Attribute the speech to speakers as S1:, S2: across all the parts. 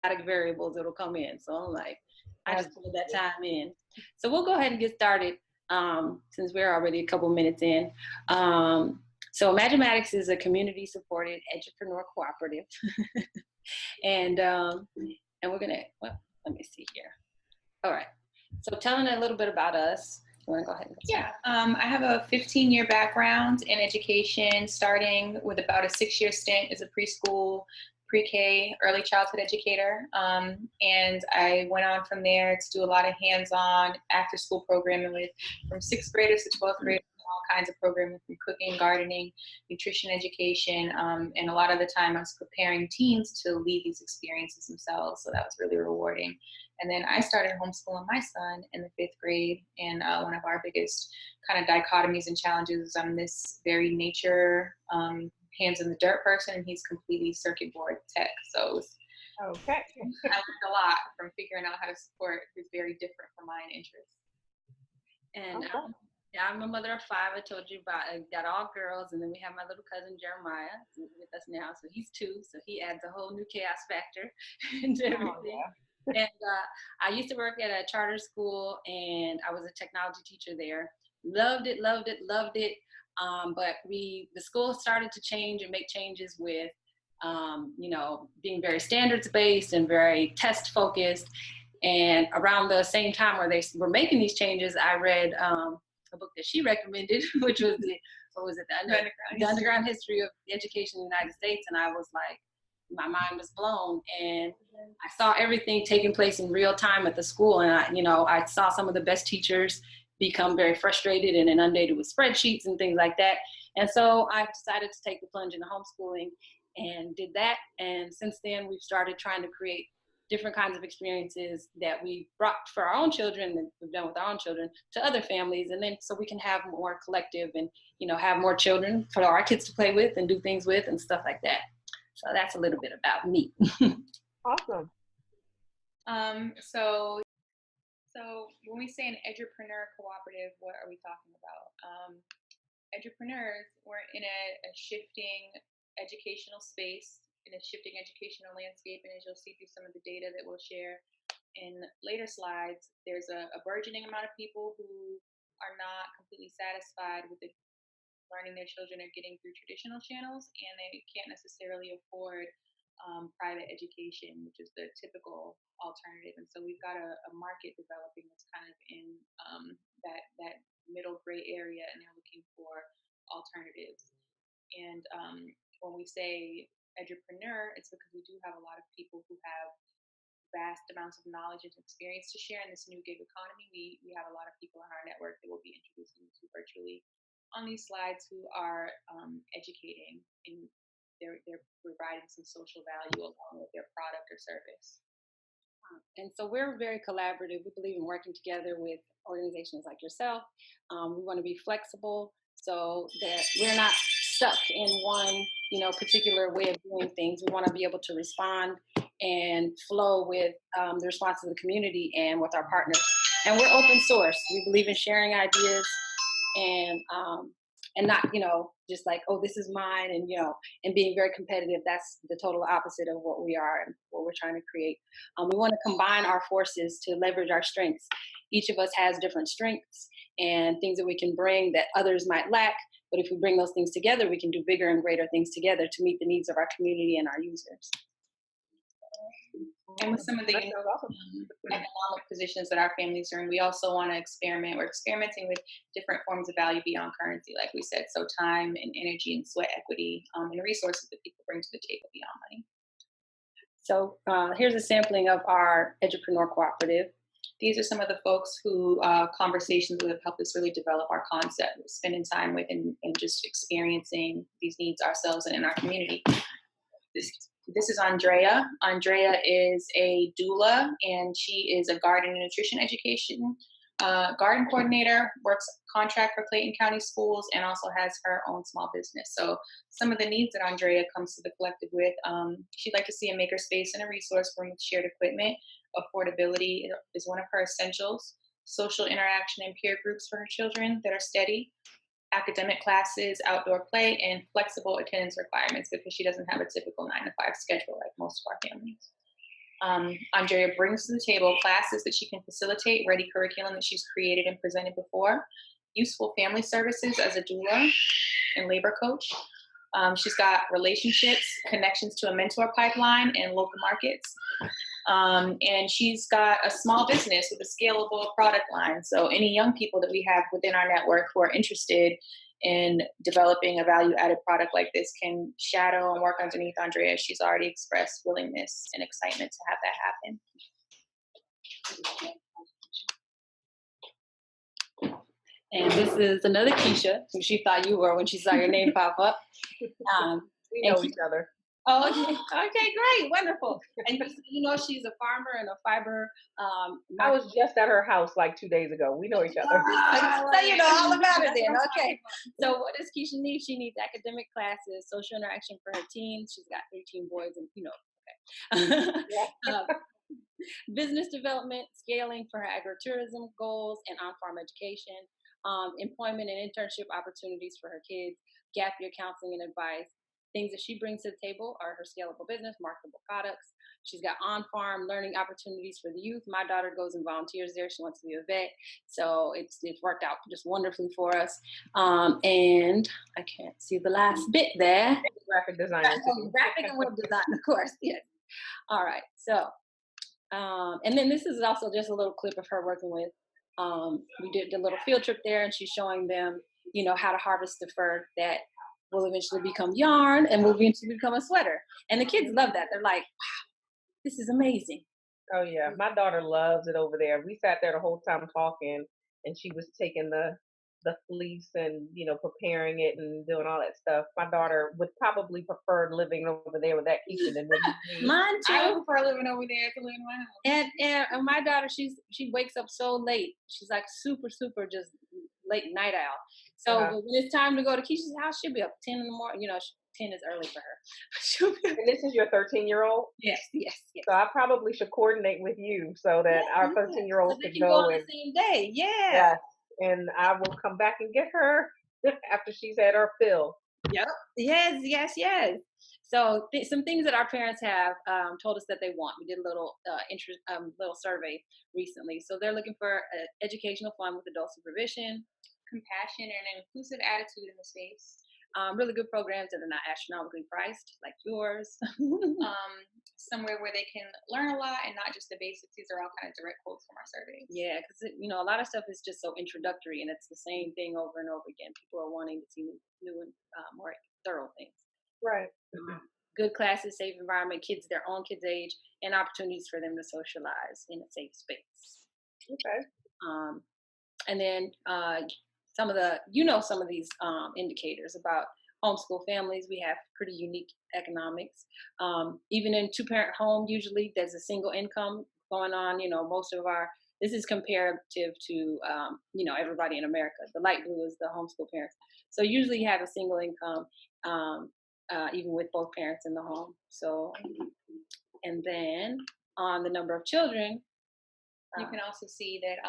S1: static variables that'll come in. So I'm like, I just put that time in. So we'll go ahead and get started since we're already a couple minutes in. So Imagimatics is a community-supported entrepreneur cooperative, and we're gonna. Well, let me see here. All right. So telling a little bit about us. You want to go ahead?
S2: Yeah, I have a 15-year background in education, starting with about a 6-year stint as a preschool, pre-K, early childhood educator. And I went on from there to do a lot of hands-on after-school programming with from 6th graders to 12th graders, all kinds of programming from cooking, gardening, nutrition education. And a lot of the time I was preparing teens to lead these experiences themselves. So that was really rewarding. And then I started homeschooling my son in the 5th grade. And one of our biggest kind of dichotomies and challenges is I'm this very nature, hands in the dirt person, and he's completely circuit board tech. So it was,
S3: okay.
S2: I learned a lot from figuring out how to support his very different from mine interests.
S1: And yeah, I'm a mother of 5. I told you about. I got all girls, and then we have my little cousin Jeremiah with us now. So he's 2, so he adds a whole new chaos factor into everything. And I used to work at a charter school, and I was a technology teacher there. Loved it, loved it, loved it. But the school started to change and make changes with, being very standards based and very test focused. And around the same time where they were making these changes, I read a book that she recommended, which was the Underground History of Education in the United States. And I was like, my mind was blown, and I saw everything taking place in real time at the school. And I saw some of the best teachers become very frustrated and inundated with spreadsheets and things like that. And so I decided to take the plunge into homeschooling and did that. And since then, we've started trying to create different kinds of experiences that we brought for our own children and we've done with our own children to other families. And then so we can have more collective and, have more children for our kids to play with and do things with and stuff like that. So that's a little bit about me.
S3: Awesome.
S2: So when we say an edupreneur cooperative, what are we talking about? Edupreneurs, we're in a shifting educational space, in a shifting educational landscape, and as you'll see through some of the data that we'll share in later slides, there's a burgeoning amount of people who are not completely satisfied with the learning their children are getting through traditional channels, and they can't necessarily afford private education, which is the typical alternative. And so we've got a market developing that's kind of in that middle gray area, and they're looking for alternatives. And when we say edupreneur, it's because we do have a lot of people who have vast amounts of knowledge and experience to share in this new gig economy. We have a lot of people in our network that we'll be introducing to virtually on these slides who are educating, and they're providing some social value along with their product or service.
S1: And so we're very collaborative. We believe in working together with organizations like yourself. We want to be flexible so that we're not stuck in one, particular way of doing things. We want to be able to respond and flow with the response of the community and with our partners. And we're open source. We believe in sharing ideas and not, just like, oh, this is mine, and being very competitive. That's the total opposite of what we are and what we're trying to create. We want to combine our forces to leverage our strengths. Each of us has different strengths and things that we can bring that others might lack. But if we bring those things together, we can do bigger and greater things together to meet the needs of our community and our users.
S2: And with some of the economic positions that our families are in, we also want to experiment. We're experimenting with different forms of value beyond currency, like we said. So time and energy and sweat equity and resources that people bring to the table beyond money.
S1: So here's a sampling of our Edupreneur Cooperative.
S2: These are some of the folks who conversations with have helped us really develop our concept, spending time with and just experiencing these needs ourselves and in our community. This is Andrea. Andrea is a doula, and she is a garden and nutrition education garden coordinator, works contract for Clayton County Schools, and also has her own small business. So some of the needs that Andrea comes to the collective with, she'd like to see a makerspace and a resource room with shared equipment. Affordability is one of her essentials. Social interaction and peer groups for her children that are steady. Academic classes, outdoor play, and flexible attendance requirements because she doesn't have a typical 9-to-5 schedule like most of our families. Andrea brings to the table classes that she can facilitate, ready curriculum that she's created and presented before, useful family services as a doula and labor coach. She's got relationships, connections to a mentor pipeline and local markets. And she's got a small business with a scalable product line. So any young people that we have within our network who are interested in developing a value-added product like this can shadow and work underneath Andrea. She's already expressed willingness and excitement to have that happen.
S1: And this is another Keisha, who she thought you were when she saw your name pop up.
S3: We know each other.
S1: Oh, okay, great, wonderful. And you know, she's a farmer and a fiber.
S3: I was just at her house like 2 days ago. We know each other.
S1: So you know all about it then. Okay. So what does Keisha need? She needs academic classes, social interaction for her teens. She's got 3 teen boys, and you know, okay. Business development, scaling for her agritourism goals, and on-farm education. Employment and internship opportunities for her kids, gap year counseling and advice. Things that she brings to the table are her scalable business, marketable products. She's got on-farm learning opportunities for the youth. My daughter goes and volunteers there. She wants to be a vet, so it's worked out just wonderfly for us. And I can't see the last bit there.
S3: Graphic designer.
S1: Graphic and web design, of course. Yes. All right. So, and then this is also just a little clip of her working with. We did a little field trip there, and she's showing them, you know, how to harvest the fur that will eventually become yarn and will eventually become a sweater. And the kids love that. They're like, wow, this is amazing.
S3: Oh yeah, my daughter loves it over there. We sat there the whole time talking, and she was taking the fleece and, you know, preparing it and doing all that stuff. My daughter would probably prefer living over there with that Keisha than with me.
S1: Mine too.
S2: I would prefer living over there to living in my house.
S1: And my daughter, she wakes up so late. She's like super just late night owl. So when it's time to go to Keisha's house, she'll be up 10 in the morning. You know, 10 is early for her.
S3: And this is your 13-year-old?
S1: Yes.
S3: So I probably should coordinate with you so that our 13-year-old
S1: so
S3: can go
S1: on
S3: and
S1: the same day. Yeah.
S3: Yes. And I will come back and get her after she's had her fill.
S1: Yep. Yes. So some things that our parents have told us that they want. We did a little little survey recently. So they're looking for educational fun with adult supervision,
S2: compassion, and an inclusive attitude in the space.
S1: Really good programs that are not astronomically priced, like yours.
S2: Somewhere where they can learn a lot and not just the basics. These are all kind of direct quotes from our surveys.
S1: Yeah, because you know a lot of stuff is just so introductory, and it's the same thing over and over again. People are wanting to see new and more thorough things.
S3: Right.
S1: Good classes, safe environment, kids their own kids' age, and opportunities for them to socialize in a safe space.
S3: Okay.
S1: And then some of these indicators about homeschool families. We have pretty unique economics. Even in 2-parent home, usually there's a single income going on. You know, this is comparative to, you know, everybody in America. The light blue is the homeschool parents. So usually you have a single income, even with both parents in the home. So, and then on the number of children,
S2: you can also see that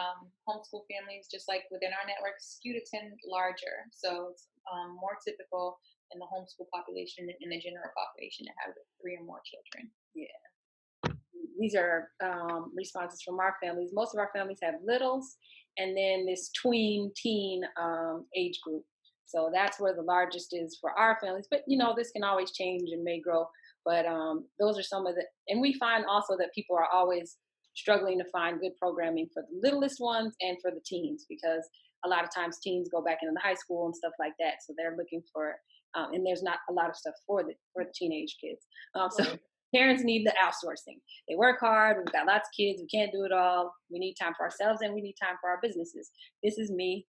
S2: homeschool families, just like within our network, skew to 10 larger. So it's more typical in the homeschool population and in the general population to have 3 or more children.
S1: Yeah. These are responses from our families. Most of our families have littles, and then this tween-teen age group. So that's where the largest is for our families. But, you know, this can always change and may grow. But those are some of the, and we find also that people are always struggling to find good programming for the littlest ones and for the teens, because a lot of times teens go back into high school and stuff like that. So they're looking for, and there's not a lot of stuff for the teenage kids. So parents need the outsourcing. They work hard. We've got lots of kids. We can't do it all. We need time for ourselves, and we need time for our businesses. This is me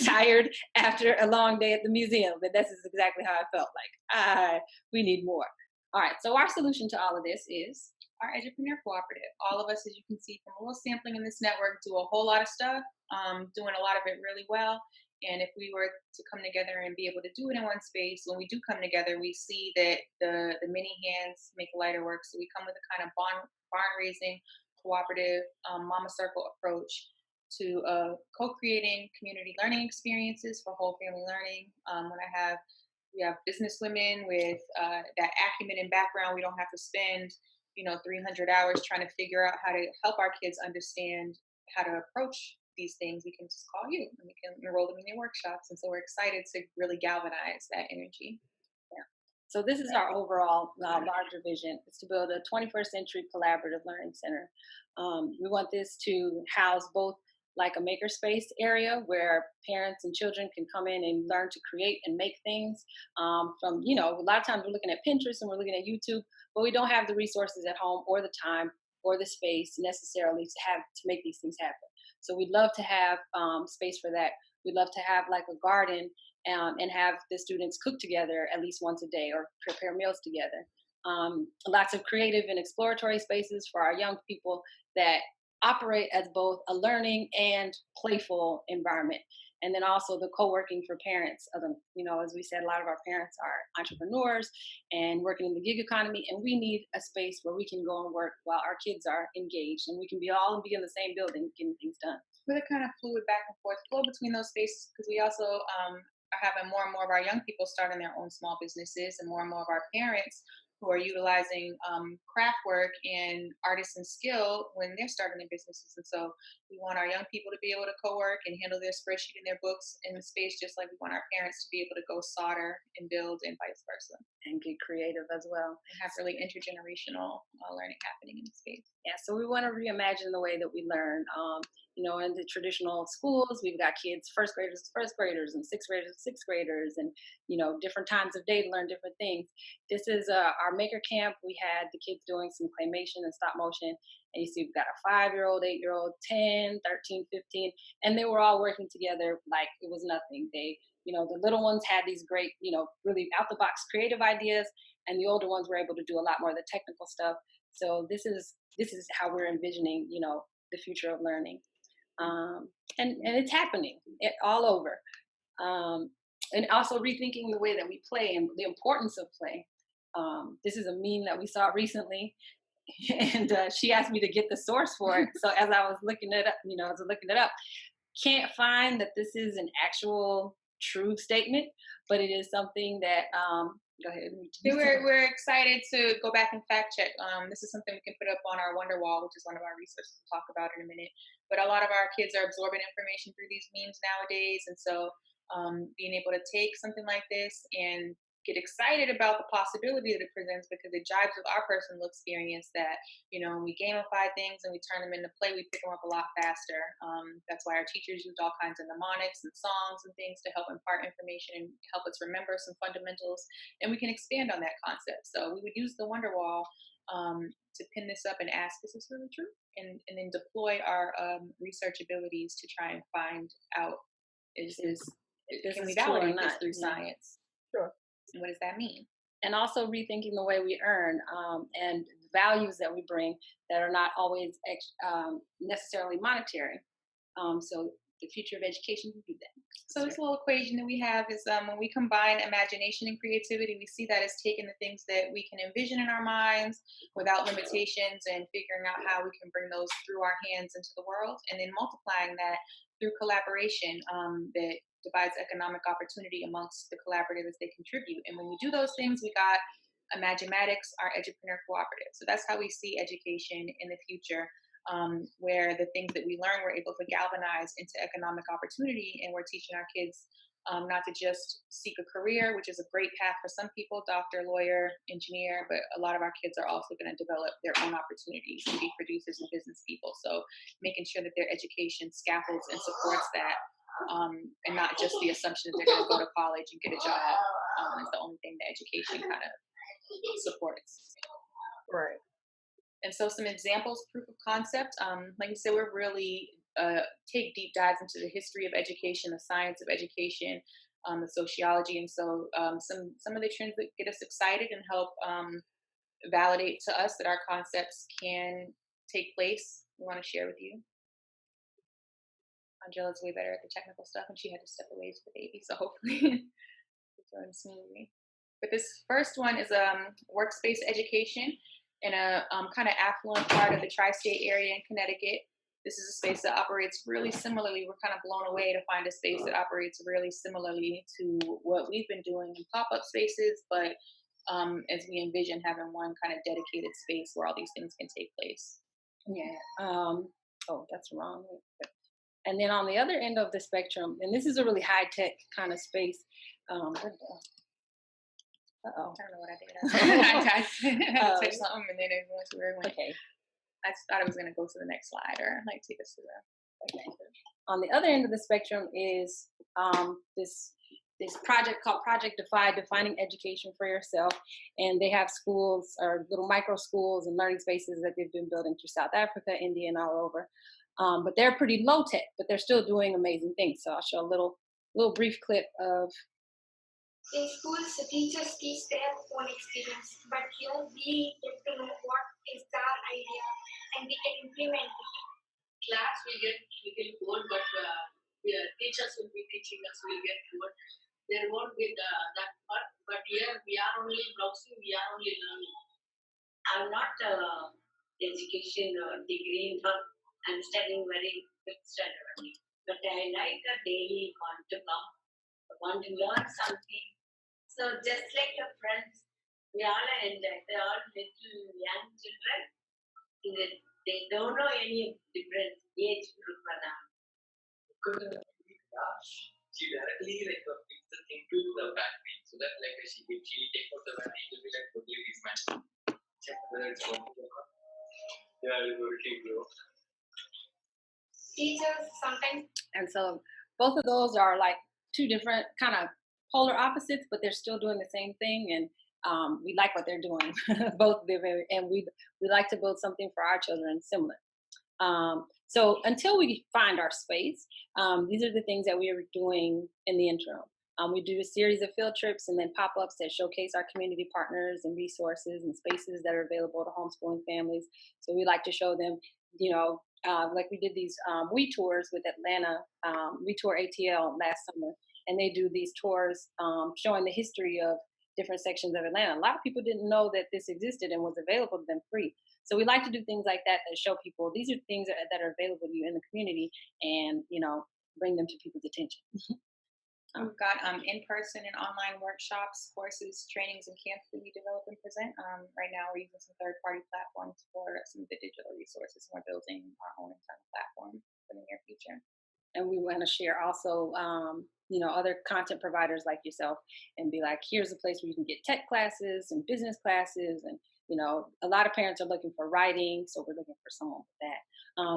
S1: tired after a long day at the museum, but this is exactly how I felt. Like, we need more. All right. So our solution to all of this is
S2: our Edupreneur Cooperative. All of us, as you can see from a little sampling in this network, do a whole lot of stuff, doing a lot of it really well. And if we were to come together and be able to do it in one space, when we do come together, we see that the many hands make lighter work. So we come with a kind of barn raising, cooperative, mama circle approach to co-creating community learning experiences for whole family learning. We have business women with that acumen and background. We don't have to spend 300 hours trying to figure out how to help our kids understand how to approach these things, we can just call you and we can enroll them in your workshops. And so we're excited to really galvanize that energy.
S1: Yeah. So this is our overall larger vision: is to build a 21st century collaborative learning center. We want this to house both like a makerspace area where parents and children can come in and learn to create and make things. From a lot of times we're looking at Pinterest and we're looking at YouTube, but we don't have the resources at home or the time or the space necessarily to make these things happen. So we'd love to have space for that. We'd love to have like a garden and have the students cook together at least once a day or prepare meals together. Lots of creative and exploratory spaces for our young people that operate as both a learning and playful environment. And then also the co-working for parents. As we said, a lot of our parents are entrepreneurs and working in the gig economy, and we need a space where we can go and work while our kids are engaged, and we can be in the same building getting things done.
S2: With a kind of fluid back and forth flow between those spaces, because we also are having more and more of our young people starting their own small businesses, and more of our parents who are utilizing craft work and artisan skill when they're starting their businesses. And so we want our young people to be able to co-work and handle their spreadsheet and their books in the space, just like we want our parents to be able to go solder and build and vice versa.
S1: And get creative as well.
S2: And have really intergenerational learning happening in the space.
S1: Yeah, so we want to reimagine the way that we learn. In the traditional schools, we've got kids, first graders, and sixth graders, and different times of day to learn different things. This is our maker camp. We had the kids doing some claymation and stop motion, and you see we've got a 5-year-old, 8-year-old, 10, 13, 15, and they were all working together like it was nothing. The little ones had these great, really out the box creative ideas, and the older ones were able to do a lot more of the technical stuff. So this is how we're envisioning, the future of learning, and it's happening all over, and also rethinking the way that we play and the importance of play. This is a meme that we saw recently, and she asked me to get the source for it. So as I was looking it up, can't find that this is an actual true statement, but it is something that go ahead.
S2: We're excited to go back and fact check. This is something we can put up on our Wonder Wall, which is one of our resources we'll talk about in a minute. But a lot of our kids are absorbing information through these memes nowadays, and so being able to take something like this and get excited about the possibility that it presents, because it jives with our personal experience that, when we gamify things and we turn them into play, we pick them up a lot faster. That's why our teachers used all kinds of mnemonics and songs and things to help impart information and help us remember some fundamentals, and we can expand on that concept. So we would use the Wonder Wall to pin this up and ask, is this really true? And then deploy our research abilities to try and find out, can we validate this through science?
S3: Sure.
S2: And what does that mean?
S1: And also rethinking the way we earn, and values that we bring that are not always necessarily monetary. So the future of education will do that.
S2: So this little equation that we have is when we combine imagination and creativity, we see that as taking the things that we can envision in our minds without limitations and figuring out how we can bring those through our hands into the world, and then multiplying that through collaboration that divides economic opportunity amongst the collaborative as they contribute. And when we do those things, we got Imagimatics, our Edupreneur Cooperative. So that's how we see education in the future, where the things that we learn we're able to galvanize into economic opportunity, and we're teaching our kids not to just seek a career, which is a great path for some people, doctor, lawyer, engineer, but a lot of our kids are also going to develop their own opportunities to be producers and business people. So making sure that their education scaffolds and supports that, and not just the assumption that they're going to go to college and get a job is the only thing that education kind of supports.
S3: Right.
S2: And so some examples, proof of concept, like you said, we're really take deep dives into the history of education, the science of education, the sociology. And so some of the trends that get us excited and help validate to us that our concepts can take place, we want to share with you. Angela's way better at the technical stuff, and she had to step away to the baby, so hopefully it's going smoothly. But this first one is workspace education in a kind of affluent part of the tri-state area in Connecticut. This is a space that operates really similarly. We're kind of blown away to find a space that operates really similarly to what we've been doing in pop-up spaces, but as we envision having one kind of dedicated space where all these things can take place.
S1: Yeah. Oh, that's wrong. And then on the other end of the spectrum, and this is a really high tech kind of space.
S2: I
S1: Uh-oh.
S2: don't know what I did. I touched something and then it went to where it went.
S1: Okay.
S2: I thought it was going to go to the next slide or like take us to the.
S1: Okay. On the other end of the spectrum is this project called Project Defy, defining education for yourself. And they have schools or little micro schools and learning spaces that they've been building through South Africa, India, and all over. But they're pretty low tech, but they're still doing amazing things. So I'll show a little brief clip of.
S4: In schools, teachers teach their own experience, but here we get to know what is the idea and we can implement it.
S5: Class we get code, but teachers will be teaching us. We'll get code. There won't be that part, but here we are only browsing. We are only learning. I'm not education degree, not I'm studying very good study, but I like a daily want to come, want to learn something. So just like your friends, we all are enjoying. They're all little young children. They don't know any different age group for them.
S6: She directly like fix the thing to the battery, so that like if she takes out the battery, it will be like totally dismantled. Check whether it's working or not. Yeah, it's working, bro.
S4: Teachers sometimes.
S1: And so both of those are like two different kind of polar opposites, but they're still doing the same thing. And we like what they're doing, both of them, and we like to build something for our children similar. So until we find our space, these are the things that we are doing in the interim. We do a series of field trips and then pop-ups that showcase our community partners and resources and spaces that are available to homeschooling families. So we like to show them, like we did these We Tours with Atlanta, We Tour ATL last summer, and they do these tours showing the history of different sections of Atlanta. A lot of people didn't know that this existed and was available to them free. So we like to do things like that show people these are things that are available to you in the community, and bring them to people's attention.
S2: We've got in-person and online workshops, courses, trainings, and camps that we develop and present. Right now, we're using some third-party platforms for some of the digital resources, and we're building our own internal platform for the near future.
S1: And we want to share also, other content providers like yourself, and be like, here's a place where you can get tech classes and business classes, and a lot of parents are looking for writing, so we're looking for someone with that.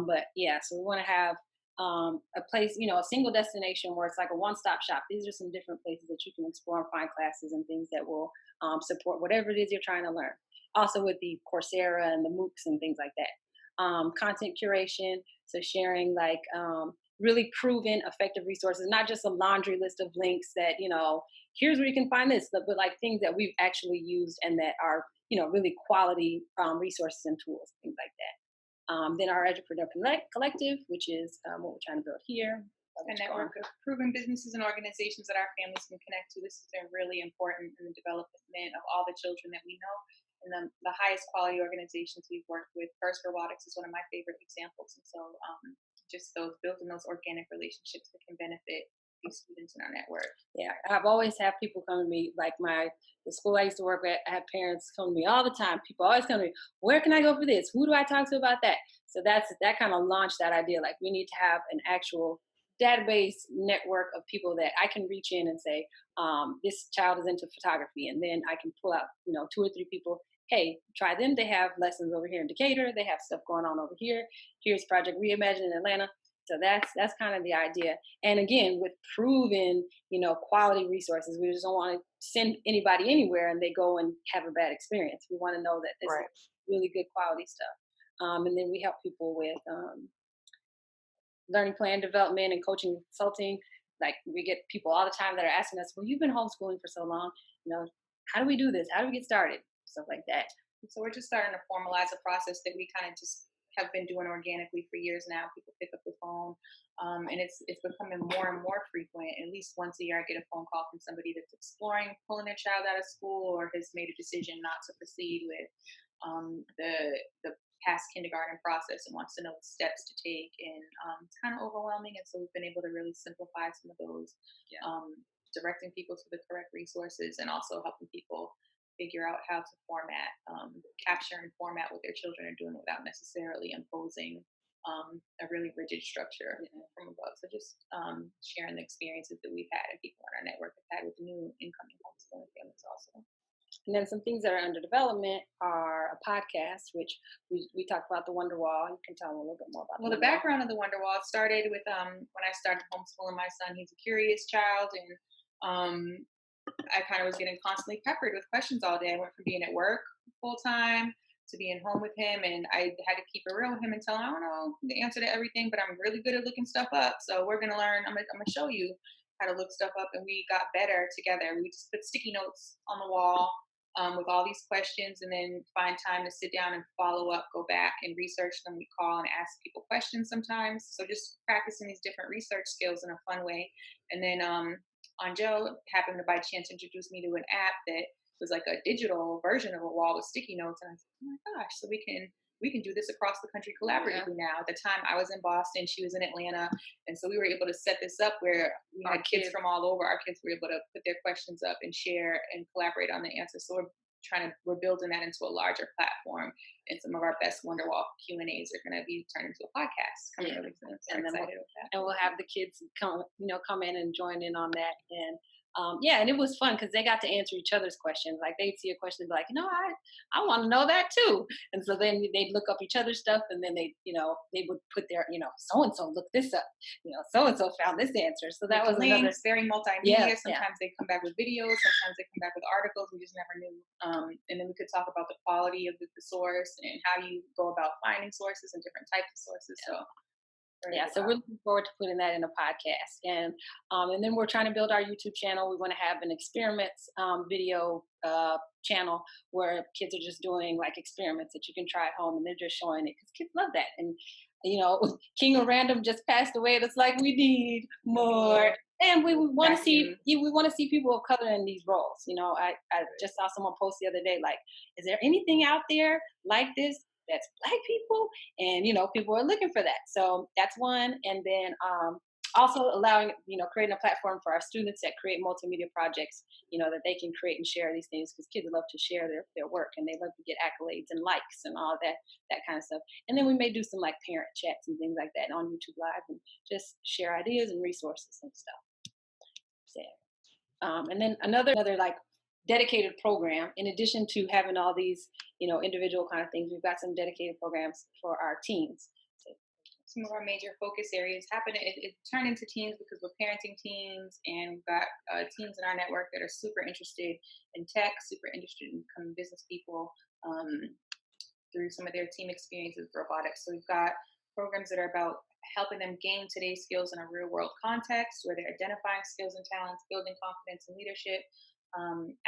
S1: But yeah, so we want to have a place, a single destination where it's like a one-stop shop. These are some different places that you can explore and find classes and things that will support whatever it is you're trying to learn. Also with the Coursera and the MOOCs and things like that. Content curation, so sharing like really proven effective resources, not just a laundry list of links that, here's where you can find this, but like things that we've actually used and that are, really quality resources and tools, things like that. Then our Edupreneur Collective, which is what we're trying to build here.
S2: A network of proven businesses and organizations that our families can connect to. This has been really important in the development of all the children that we know. And the highest quality organizations we've worked with, First Robotics is one of my favorite examples. And so just building those organic relationships that can benefit these students in our network.
S1: Yeah, I've always had people come to me, like the school I used to work at, I had parents come to me all the time. People always come to me, where can I go for this? Who do I talk to about that? So that kind of launched that idea. Like, we need to have an actual database network of people that I can reach in and say, this child is into photography. And then I can pull out, 2 or 3 people. Hey, try them. They have lessons over here in Decatur. They have stuff going on over here. Here's Project Reimagine in Atlanta. So that's kind of the idea. And again, with proven, quality resources, we just don't want to send anybody anywhere and they go and have a bad experience. We want to know that this is really good quality stuff. And then we help people with learning plan development and coaching and consulting. Like, we get people all the time that are asking us, well, you've been homeschooling for so long, how do we do this? How do we get started? Stuff like that.
S2: So we're just starting to formalize a process that we kind of just have been doing organically for years now. People pick up the phone, and it's becoming more and more frequent. At least once a year, I get a phone call from somebody that's exploring pulling their child out of school or has made a decision not to proceed with the past kindergarten process and wants to know the steps to take. And it's kind of overwhelming, and so we've been able to really simplify some of those, directing people to the correct resources and also helping people figure out how to format, capture and format what their children are doing without necessarily imposing a really rigid structure from above. So just sharing the experiences that we've had and people on our network have had with new incoming homeschooling families also.
S1: And then some things that are under development are a podcast, which we talked about the Wonder Wall. You can tell them a little bit more about.
S2: Well, the background of the Wonder Wall started with when I started homeschooling my son. He's a curious child, and I kind of was getting constantly peppered with questions all day. I went from being at work full time to being home with him, and I had to keep it real with him and tell him I don't know the answer to everything, but I'm really good at looking stuff up. So we're gonna learn. I'm gonna show you how to look stuff up, and we got better together. We just put sticky notes on the wall with all these questions, and then find time to sit down and follow up, go back and research them. We call and ask people questions sometimes. So just practicing these different research skills in a fun way. And then Anjo happened to by chance introduce me to an app that was like a digital version of a wall with sticky notes. And I was like, oh my gosh, so we can do this across the country collaboratively now. At the time I was in Boston, she was in Atlanta. And so we were able to set this up where we had kids from all over. Our kids were able to put their questions up and share and collaborate on the answers. So we're building that into a larger platform. And some of our best Wonderwall Q&As are going to be turned into a podcast coming really soon. So I'm excited with that.
S1: And we'll have the kids come in and join in on that. And and it was fun because they got to answer each other's questions. Like they'd see a question and be like, I want to know that too. And so then they'd look up each other's stuff, and then they would put their, so and so looked this up, so and so found this answer. So that was
S2: links, very multimedia. Sometimes they come back with videos, sometimes they come back with articles. We just never knew. And then we could talk about the quality of the source and how you go about finding sources and different types of sources. So
S1: so we're looking forward to putting that in a podcast, and then we're trying to build our YouTube channel. We want to have an experiments video channel where kids are just doing like experiments that you can try at home, and they're just showing it because kids love that. And King of Random just passed away, and it's like we need more. And we want to see people of color in these roles. I just saw someone post the other day, like, is there anything out there like this that's Black people? And people are looking for that. So that's one. And then also allowing, creating a platform for our students that create multimedia projects, that they can create and share these things, because kids love to share their work, and they love to get accolades and likes and all that kind of stuff. And then we may do some like parent chats and things like that on YouTube Live, and just share ideas and resources and stuff. So, and then another like dedicated program, in addition to having all these, individual kind of things, we've got some dedicated programs for our teens.
S2: Some of our major focus areas it turned into teens because we're parenting teens, and we've got teens in our network that are super interested in tech, super interested in becoming business people through some of their team experiences with robotics. So we've got programs that are about helping them gain today's skills in a real world context, where they're identifying skills and talents, building confidence and leadership,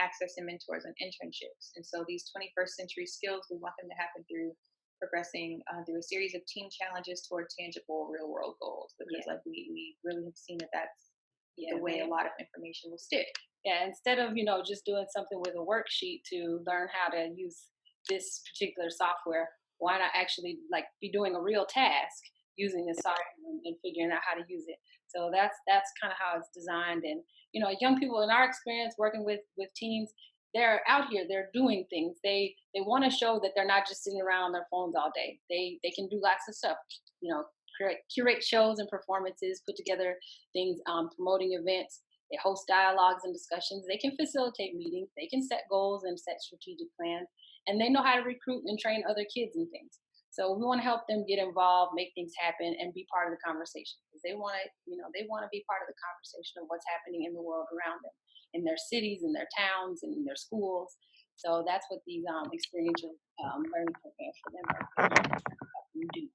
S2: accessing mentors and internships. And so these 21st century skills, we want them to happen through progressing through a series of team challenges toward tangible real world goals, because like we really have seen that's the way a lot of information will stick.
S1: Instead of just doing something with a worksheet to learn how to use this particular software, why not actually like be doing a real task using the software and figuring out how to use it? So that's kind of how it's designed. And young people, in our experience working with teens, they're out here, they're doing things. They want to show that they're not just sitting around on their phones all day. They can do lots of stuff, curate shows and performances, put together things, promoting events. They host dialogues and discussions. They can facilitate meetings. They can set goals and set strategic plans. And they know how to recruit and train other kids and things. So we want to help them get involved, make things happen, and be part of the conversation, because they want to be part of the conversation of what's happening in the world around them, in their cities, in their towns, and in their schools. So that's what these experiential learning programs for them do.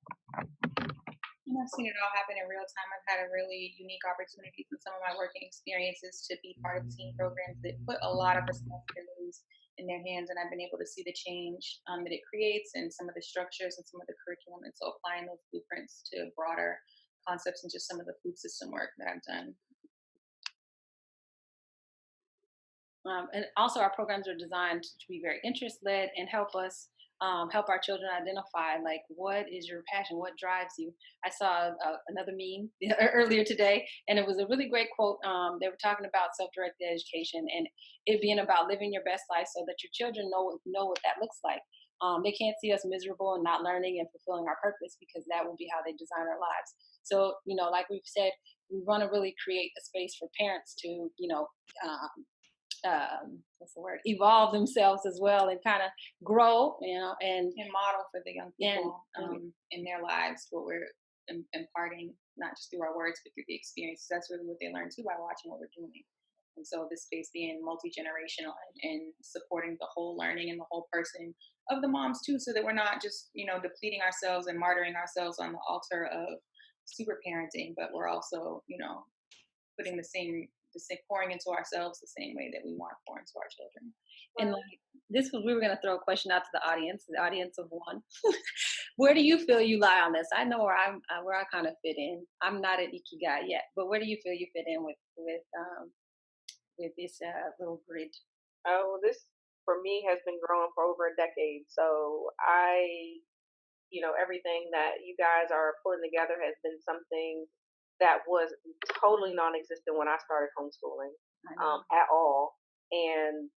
S2: And I've seen it all happen in real time. I've had a really unique opportunity from some of my working experiences to be part of team programs that put a lot of responsibilities in their hands, and I've been able to see the change that it creates, and some of the structures and some of the curriculum. And so applying those blueprints to broader concepts and just some of the food system work that I've done.
S1: And also our programs are designed to be very interest-led and help us help our children identify like what is your passion, what drives you. I saw another meme earlier today, and it was a really great quote. They were talking about self-directed education and it being about living your best life so that your children know what that looks like. They can't see us miserable and not learning and fulfilling our purpose because that will be how they design our lives. So, like we've said, we want to really create a space for parents to, um, what's the word, evolve themselves as well and kind of grow,
S2: and model for the young people
S1: and
S2: in their lives what we're imparting, not just through our words, but through the experiences. That's really what they learn too by watching what we're doing. And so this space being multi-generational and supporting the whole learning and the whole person of the moms too, so that we're not just, depleting ourselves and martyring ourselves on the altar of super parenting, but we're also, putting the same pouring into ourselves the same way that we want to pour into our children.
S1: and like we were going to throw a question out to the audience of one. Where do you feel you lie on this? I know where I kind of fit in. I'm not an ikigai yet, but where do you feel you fit in with this little grid?
S3: Oh, this for me has been growing for over a decade. So everything that you guys are putting together has been something that was totally non-existent when I started homeschooling, at all, and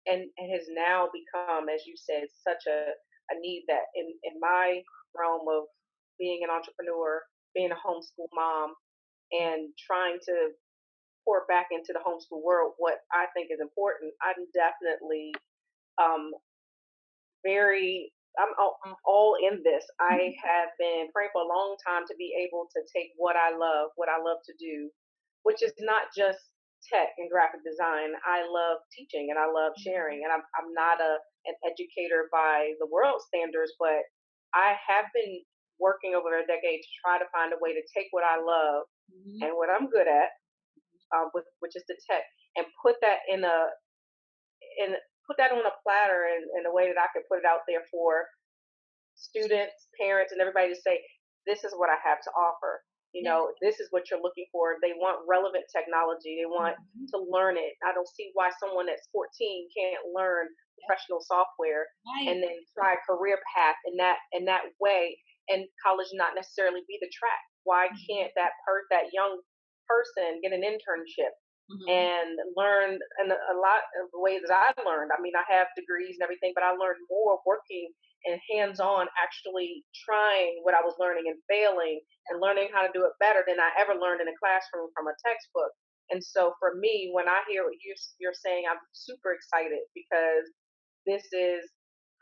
S3: and has now become, as you said, such a need that in my realm of being an entrepreneur, being a homeschool mom, and trying to pour back into the homeschool world what I think is important. I'm definitely um, I'm all in this. I have been praying for a long time to be able to take what I love to do, which is not just tech and graphic design. I love teaching and I love sharing, and I'm not an educator by the world standards, but I have been working over a decade to try to find a way to take what I love
S1: Mm-hmm.
S3: and what I'm good at, which is the tech, and in put that on a platter in a way that I can put it out there for students, parents, and everybody to say, this is what I have to offer. This is what you're looking for. They want relevant technology. They want
S1: Mm-hmm.
S3: to learn it. I don't see why someone that's 14 can't learn professional software
S1: Right.
S3: and then try a career path in that way, and college not necessarily be the track. Why can't that young person get an internship
S1: Mm-hmm.
S3: and learn in a lot of the ways that I learned? I mean, I have degrees and everything, but I learned more working and hands-on, actually trying what I was learning and failing and learning how to do it better than I ever learned in a classroom from a textbook. And so for me, when I hear what you're saying, I'm super excited because this is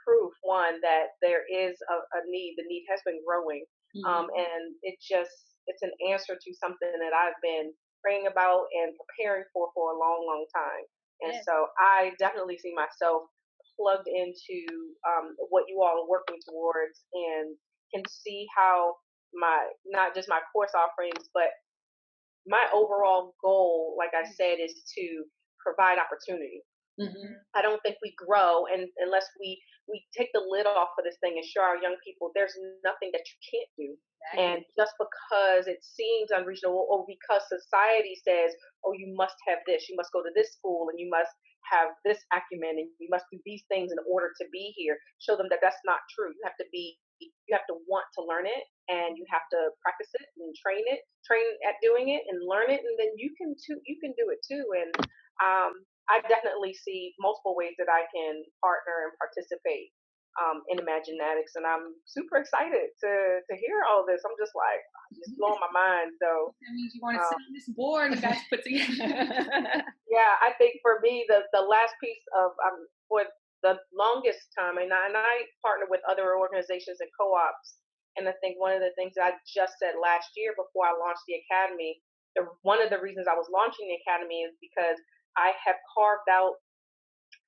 S3: proof, one, that there is a need. The need has been growing,
S1: Mm-hmm.
S3: and it's an answer to something that I've been praying about and preparing for a long, long time. And
S1: Yeah.
S3: so I definitely see myself plugged into what you all are working towards, and can see how my not just my course offerings, but my overall goal, like I said, is to provide opportunity.
S1: Mm-hmm.
S3: I don't think we grow unless we take the lid off of this thing and show our young people there's nothing that you can't do.
S1: Exactly.
S3: And just because it seems unreasonable, or because society says, oh, you must have this, you must go to this school, and you must have this acumen, and you must do these things in order to be here, show them that that's not true. You have to want to learn it, and you have to practice it and train at doing it and learn it, and then you can do it too. And I definitely see multiple ways that I can partner and participate in Imaginatics, and I'm super excited to hear all this. I'm just like, just blowing my mind. So
S2: That means you want to sit
S3: um,
S2: on this board we guys put together.
S3: yeah, I think for me the last piece of for the longest time, and I partner with other organizations and co-ops, and I think one of the things that I just said last year before I launched the academy, one of the reasons I was launching the academy is because I have carved out,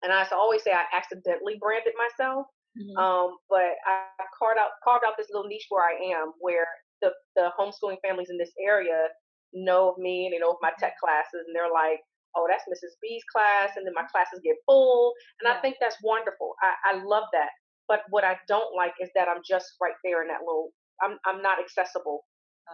S3: and I always say I accidentally branded myself,
S1: Mm-hmm.
S3: but I carved out this little niche where I am, where the homeschooling families in this area know of me, and they know of my tech classes, and they're like, oh, that's Mrs. B's class, and then my classes get full, and I
S1: Yeah.
S3: think that's wonderful. I love that. But what I don't like is that I'm just right there in that little. I'm not accessible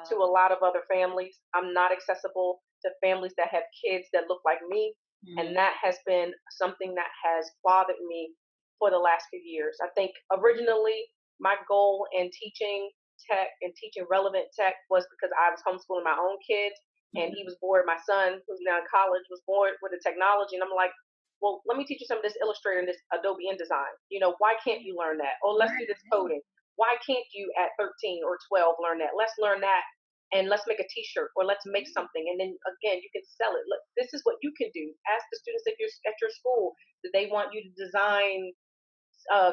S3: to a lot of other families. I'm not accessible to families that have kids that look like me, and
S1: Mm-hmm.
S3: that has been something that has bothered me for the last few years. I think originally my goal in teaching tech and teaching relevant tech was because I was homeschooling my own kids, and he was bored. My son, who's now in college, was bored with the technology, and I'm like, well, let me teach you some of this Illustrator and this Adobe InDesign. Why can't you learn that? Or let's do this coding. Why can't you at 13 or 12 learn that? Let's learn that, and let's make a T-shirt, or let's make something, and then again you can sell it. Look, this is what you can do. Ask the students at your school, that they want you to design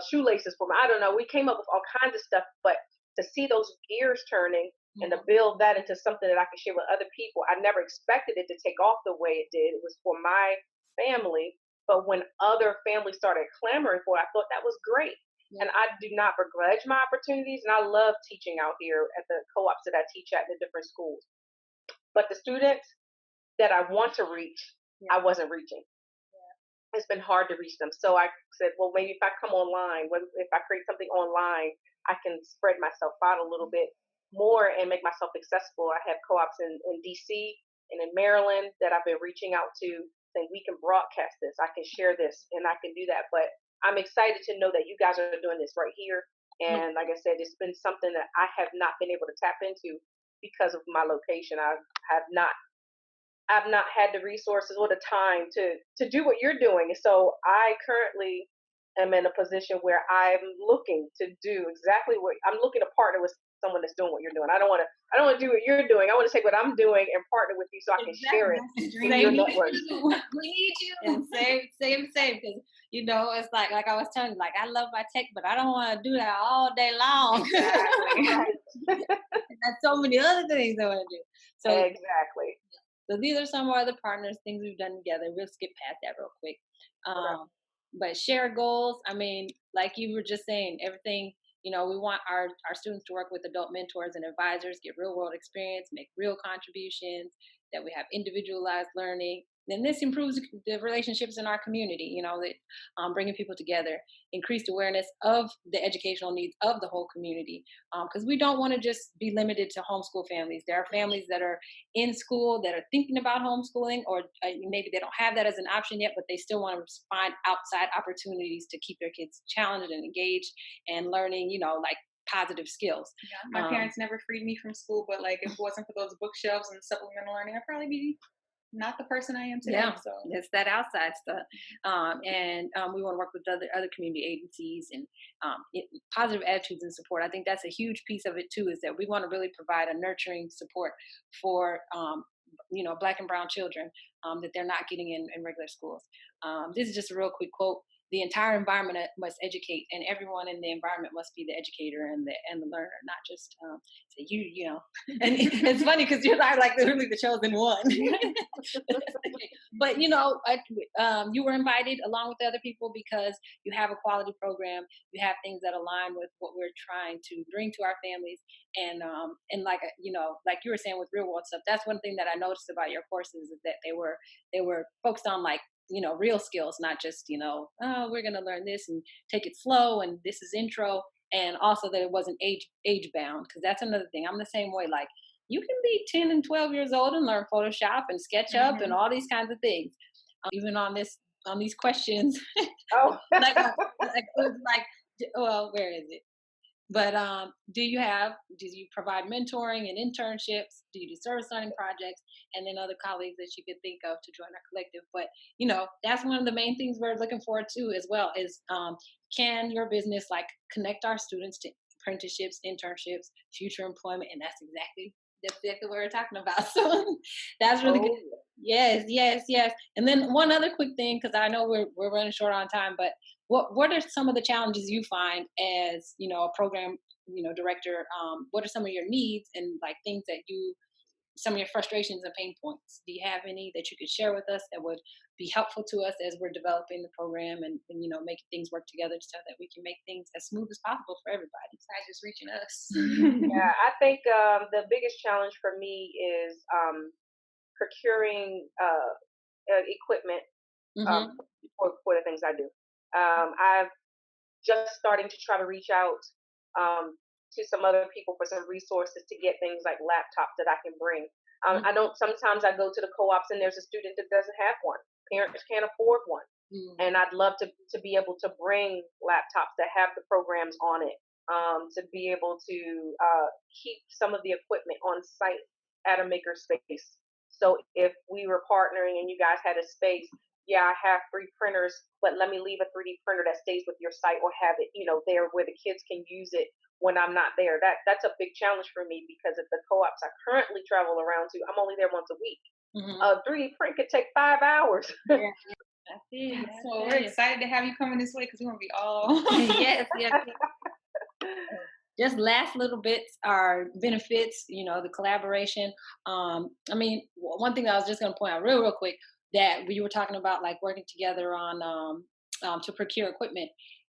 S3: shoelaces for me. I don't know. We came up with all kinds of stuff, but to see those gears turning and to build that into something that I could share with other people, I never expected it to take off the way it did. It was for my family, but when other families started clamoring for it, I thought that was great. And I do not begrudge my opportunities, and I love teaching out here at the co-ops that I teach at in the different schools. But the students that I want to reach, I wasn't reaching. It's been hard to reach them. So I said, well, maybe if I come online, if I create something online, I can spread myself out a little bit more and make myself accessible. I have co-ops in DC and in Maryland that I've been reaching out to, saying we can broadcast this, I can share this, and I can do that. But I'm excited to know that you guys are doing this right here. And like I said, it's been something that I have not been able to tap into because of my location. I've not had the resources or the time to do what you're doing. So I currently am in a position where I'm looking to do exactly what I'm looking to partner with someone that's doing what you're doing. I don't want to do what you're doing. I want to take what I'm doing and partner with you so I can share it in your network.
S1: We need you. And same, because it's like I was telling you, like I love my tech, but I don't want to do that all day long. Exactly. There's so many other things I want to do. So
S3: exactly.
S1: So these are some of our other partners, things we've done together. We'll skip past that real quick. But share goals. I mean, like you were just saying, everything, we want our students to work with adult mentors and advisors, get real world experience, make real contributions, that we have individualized learning. Then this improves the relationships in our community, that bringing people together, increased awareness of the educational needs of the whole community. Because we don't want to just be limited to homeschool families. There are families that are in school that are thinking about homeschooling, or maybe they don't have that as an option yet, but they still want to find outside opportunities to keep their kids challenged and engaged and learning, like positive skills.
S2: Yeah, my parents never freed me from school, but like if it wasn't for those bookshelves and supplemental learning, I'd probably be not the person I am today.
S1: Yeah,
S2: so
S1: it's that outside stuff. And we want to work with other community agencies and positive attitudes and support. I think that's a huge piece of it too, is that we want to really provide a nurturing support for Black and brown children that they're not getting in regular schools. This is just a real quick quote. The entire environment must educate, and everyone in the environment must be the educator and the learner, not just say you know. And it's funny because you're like literally the chosen one. But you were invited along with other people because you have a quality program. You have things that align with what we're trying to bring to our families, and like like you were saying with real world stuff. That's one thing that I noticed about your courses, is that they were focused on like real skills, not just oh, we're gonna learn this and take it slow and this is intro, and also that it wasn't age bound, because that's another thing. I'm the same way. Like you can be 10 and 12 years old and learn Photoshop and SketchUp and all these kinds of things. Even on these questions,
S3: oh,
S1: like it was like, well, where is it? But do you provide mentoring and internships? Do you do service learning projects? And then other colleagues that you could think of to join our collective. But, that's one of the main things we're looking forward to as well, is can your business like connect our students to apprenticeships, internships, future employment? And that's exactly what we're talking about. So that's really good. Yes. And then one other quick thing, because I know we're running short on time, but what are some of the challenges you find as a program director? What are some of your needs and like things that some of your frustrations and pain points? Do you have any that you could share with us that would be helpful to us as we're developing the program and making things work together so that we can make things as smooth as possible for everybody, besides just reaching us?
S3: Yeah, I think the biggest challenge for me is procuring equipment for the things I do. I've just starting to try to reach out to some other people for some resources to get things like laptops that I can bring. Sometimes I go to the co-ops and there's a student that doesn't have one. Parents can't afford one. And I'd love to be able to bring laptops that have the programs on it, to be able to keep some of the equipment on site at a maker space. So if we were partnering and you guys had a space, yeah, I have 3 printers, but let me leave a 3D printer that stays with your site, or have it, there where the kids can use it when I'm not there. That's a big challenge for me, because at the co-ops I currently travel around to, I'm only there once a week. A 3D print could take 5 hours.
S1: Yeah. That's it.
S2: Yeah, so we're excited to have you coming this way, because we want to be all.
S1: Yes, yes. Just last little bits are benefits, the collaboration. I mean, one thing that I was just going to point out real quick, that we were talking about, like working together on to procure equipment.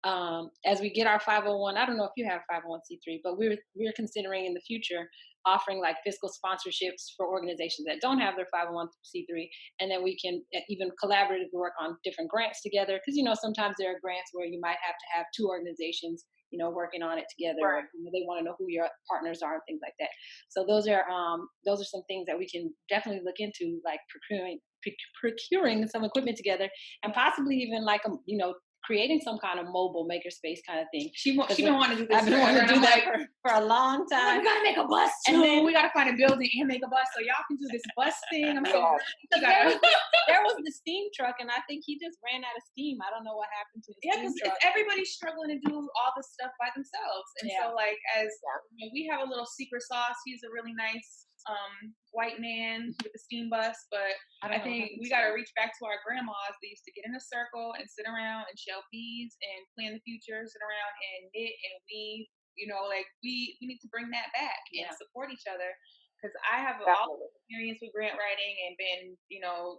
S1: As we get our 501, I don't know if you have 501c3, but we're considering in the future offering like fiscal sponsorships for organizations that don't have their 501c3, and then we can even collaboratively work on different grants together. Because sometimes there are grants where you might have to have 2 organizations working on it together.
S3: Right.
S1: They want to know who your partners are and things like that. So those are some things that we can definitely look into, like procuring some equipment together, and possibly even like creating some kind of mobile makerspace kind of thing.
S2: She been wanting to do this.
S1: I've been wanting to do that for a long
S2: Oh,
S1: time.
S2: we gotta make a bus too. And then we gotta find a building and make a bus so y'all can do this bus thing. I'm so
S1: there was the steam truck, and I think he just ran out of steam. I don't know what happened to the steam truck.
S2: Because everybody's struggling to do all this stuff by themselves. And so, like, we have a little secret sauce. He's a really nice white man with a steam bus, but I think we got to reach back to our grandmas. They used to get in a circle and sit around and shell peas and plan the future, sit around and knit and weave. We need to bring that back and support each other. Because I have all experience with grant writing and been,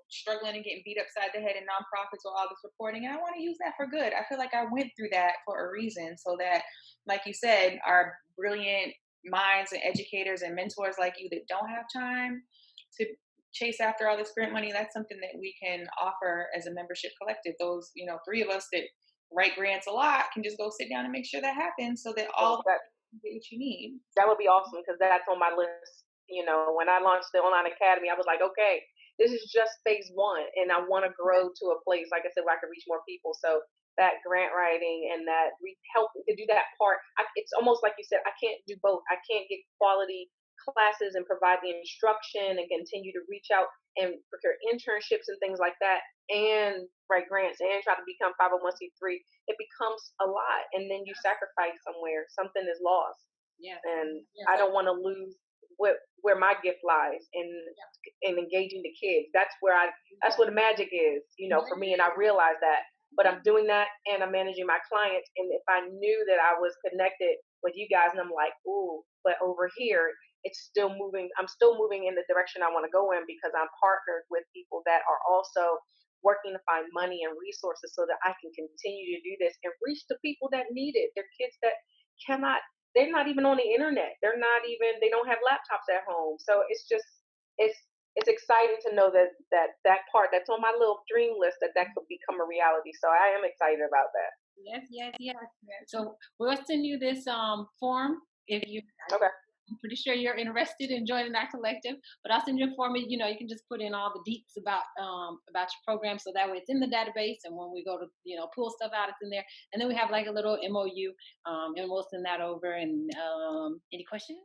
S2: struggling and getting beat upside the head in nonprofits with all this reporting. And I want to use that for good. I feel like I went through that for a reason, so that, like you said, our brilliant minds and educators and mentors like you that don't have time to chase after all this grant money, that's something that we can offer as a membership collective. Those 3 of us that write grants a lot can just go sit down and make sure that happens, so that all get what you need.
S3: That would be awesome, because that's on my list. When I launched the online academy, I was like, okay, this is just phase 1, and I want to grow to a place, like I said, where I can reach more people. So that grant writing and that help to do that part, it's almost like you said, I can't do both. I can't get quality classes and provide the instruction and continue to reach out and procure internships and things like that, and write grants and try to become 501c3. It becomes a lot, and then you sacrifice somewhere. Something is lost.
S1: Yeah.
S3: And I don't want to lose where my gift lies in engaging the kids. That's where the magic is, for me. And I realize that. But I'm doing that, and I'm managing my clients. And if I knew that I was connected with you guys, and I'm like, ooh, but over here it's still moving. I'm still moving in the direction I want to go in, because I'm partnered with people that are also working to find money and resources so that I can continue to do this and reach the people that need it. They're kids that cannot, they're not even on the internet. They don't have laptops at home. So it's exciting to know that part that's on my little dream list, that could become a reality. So I am excited about that.
S1: Yes. So we'll send you this form if you.
S3: Okay.
S1: I'm pretty sure you're interested in joining our collective, but I'll send you a form. You can just put in all the deets about your program, so that way it's in the database, and when we go to pull stuff out, it's in there. And then we have like a little MOU, and we'll send that over. And any questions?